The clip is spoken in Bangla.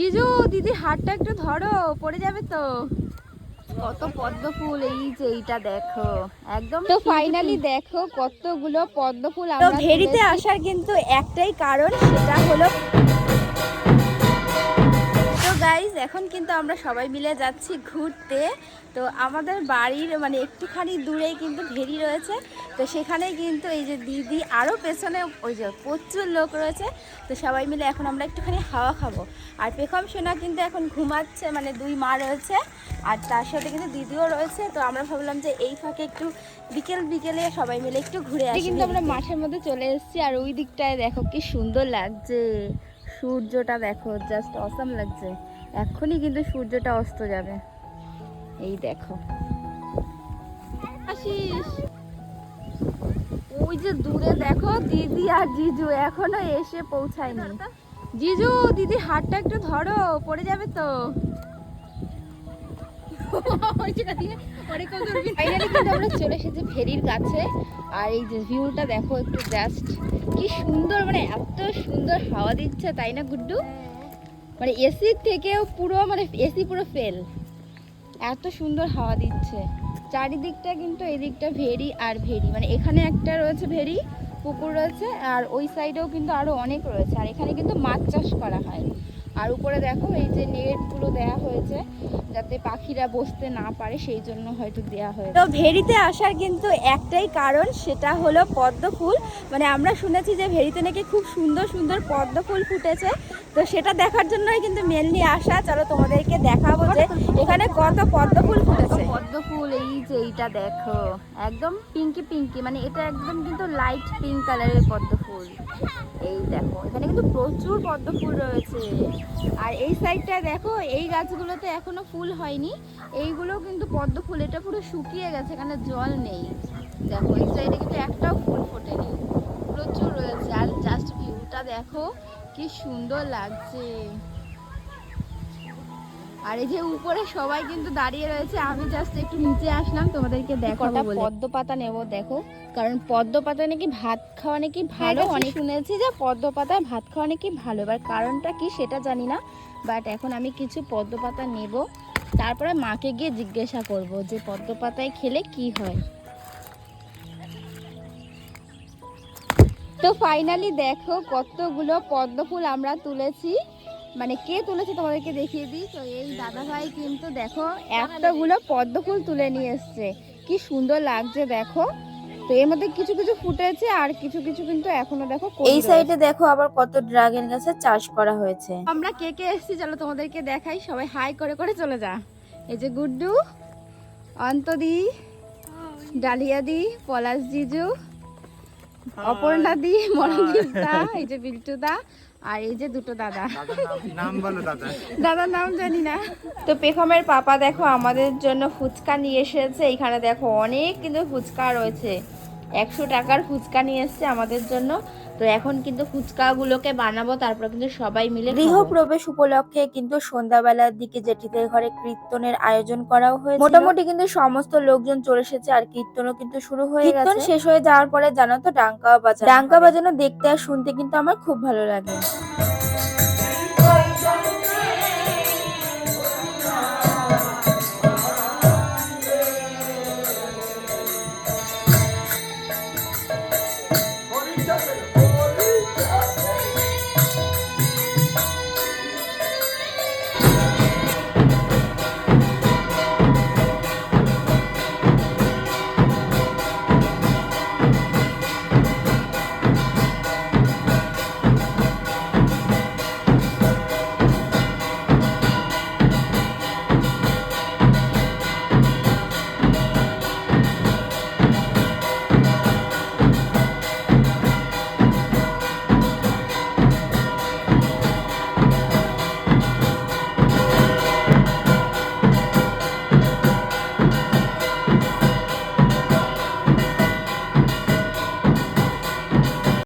জিজু দিদি হাতটা একটু ধরো, পড়ে যাবে তো। কত পদ্ম ফুল, এই যে এইটা দেখো একদম। তো ফাইনালি দেখো কতগুলো পদ্ম ফুল আমরা ভেরিতে আসার কিন্তু একটাই কারণ, সেটা হলো গাইজ এখন কিন্তু আমরা সবাই মিলে যাচ্ছি ঘুরতে। তো আমাদের বাড়ির মানে একটুখানি দূরেই কিন্তু ভেরি রয়েছে। তো সেখানে কিন্তু এই যে দিদি আরও পেছনে ওই যে প্রচুর লোক রয়েছে। তো সবাই মিলে এখন আমরা একটুখানি হাওয়া খাবো। আর পেখম সোনা কিন্তু এখন ঘুমাচ্ছে, মানে দুই মা রয়েছে আর তার সাথে কিন্তু দিদিও রয়েছে। তো আমরা ভাবলাম যে এই ফাঁকে একটু বিকেলে সবাই মিলে একটু ঘুরে আসি। কিন্তু আমরা মাঠের মধ্যে চলে এসেছি আর ওই দিকটায় দেখো কি সুন্দর লাগছে, সূর্যটা দেখো জাস্ট অসাম লাগছে। এখনই কিন্তু সূর্যটা অস্ত যাবে, এই দেখো। আসিস, ওই যে দূরে দেখো দিদি আর জিজু এখনো এসে পৌঁছায়নি। জিজু দিদি হাতটা একটু ধরো, পড়ে যাবে তো। আমরা চলে এসেছি ফেরির কাছে আর এই যে ভিউটা দেখো একটু জাস্ট কি সুন্দর, মানে এত সুন্দর হাওয়া দিচ্ছে তাই না গুড্ডু? মানে এসির থেকেও পুরো, মানে এসি পুরো ফেল, এত সুন্দর হাওয়া দিচ্ছে চারিদিকটা। কিন্তু এই দিকটা ভেরি আর ভেরি, মানে এখানে একটা রয়েছে ভেরি, পুকুর রয়েছে আর ওই সাইডেও কিন্তু আরো অনেক রয়েছে। আর এখানে কিন্তু মাছ চাষ করা হয়। আর উপরে দেখো এই যে নেটগুলো দেয়া হয়েছে যাতে পাখিরা বসতে না পারে, সেই জন্য হয়তো দেয়া হয়েছে। তো ভেরিতে আসার কিন্তু একটাই কারণ, সেটা হলো পদ্ম ফুল। মানে আমরা শুনেছি যে ভেরিতে নাকি খুব সুন্দর সুন্দর পদ্ম ফুল ফুটেছে। তো সেটা দেখার জন্যই কিন্তু মেনলি আসা। চলো তোমাদেরকে দেখাবো যে এখানে কত পদ্ম ফুল ফুটেছে। পদ্ম ফুল এই যে এইটা দেখো একদম পিঙ্কি পিঙ্কি, মানে এটা একদম কিন্তু লাইট পিঙ্ক কালারের পদ্ম ফুল। এই দেখো এখানে কিন্তু প্রচুর পদ্ম ফুল রয়েছে। আর এই সাইডটা দেখো এই গাছগুলোতে এখনো ফুল হয়নি, এইগুলো কিন্তু পদ্ম ফুল। এটা পুরো শুকিয়ে গেছে, এখানে জল নেই। দেখো এই সাইডে কিন্তু একটাও ফুল ফোটেনি, প্রচুর রয়েছে। আর জাস্ট ভিউটা দেখো কি সুন্দর লাগছে। আর এই যে উপরে সবাই কিন্তু দাঁড়িয়ে রয়েছে, আমি জাস্ট একটু নিচে আসলাম তোমাদেরকে দেখাবো বলে। পদ্ম পাতা নেব দেখো, কারণ পদ্ম পাতা নাকি ভাত খাওয়া নাকি ভালো। অনেক শুনেছি যে পদ্ম পাতায় ভাত খাওয়া নাকি ভালো, এবার কারণটা কি সেটা জানি না। বাট এখন আমি কিছু পদ্ম পাতা নেব, তারপরে মাকে গিয়ে জিজ্ঞাসা করব যে পদ্ম পাতায় খেলে কি হয়। তো ফাইনালি দেখো কতগুলো পদ্ম ফুল আমরা তুলেছি, মানে কে তুলেছে তোমাদেরকে দেখিয়ে দিই। তো এই দাদা ভাই কিন্তু দেখো এতগুলো পদ্ম ফুল তুলে নিয়ে এসছে, কি সুন্দর লাগছে দেখো। তো এর মধ্যে কিছু কিছু ফুটেছে আর কিছু কিছু কিন্তু এখনো দেখো। এই সাইডে দেখো আবার কত ড্রাগন গাছের চাষ করা হয়েছে। আমরা কে কে এসেছি চলো তোমাদেরকে দেখাই, সবাই হাই করে করে চলে যা। এই যে গুড্ডু, অন্তদি, ডালিয়া দি, পলাশ জিজু, অপর্ণা দি, মনোদীপ দা, এই যে বিল্টু দা, আর এই যে দুটো দাদা। নাম বলো দাদা। দাদার নাম জানি না। তো পেখমের পাপা দেখো আমাদের জন্য ফুচকা নিয়ে এসেছে। এখানে দেখো অনেক কিন্তু ফুচকা রয়েছে, 100 টাকার ফুচকা নিয়ে এসেছে আমাদের জন্য। তো এখন কিন্তু ফুচকাগুলোকে বানাবো, তারপর কিন্তু সবাই মিলে গৃহপ্রবেশ উপলক্ষে কিন্তু সন্ধ্যাবেলার দিকে জেঠিদের ঘরে কীর্তনের আয়োজন করা হয়েছে। মোটামুটি কিন্তু সমস্ত লোকজন চলে এসেছে আর কীর্তনও কিন্তু শুরু হয়ে গেছে। কীর্তন শেষ হয়ে যাওয়ার পরে জানো তো ডাঙ্কা বাজানো, ডাঙ্কা বাজানো দেখতে আর শুনতে কিন্তু আমার খুব ভালো লাগে।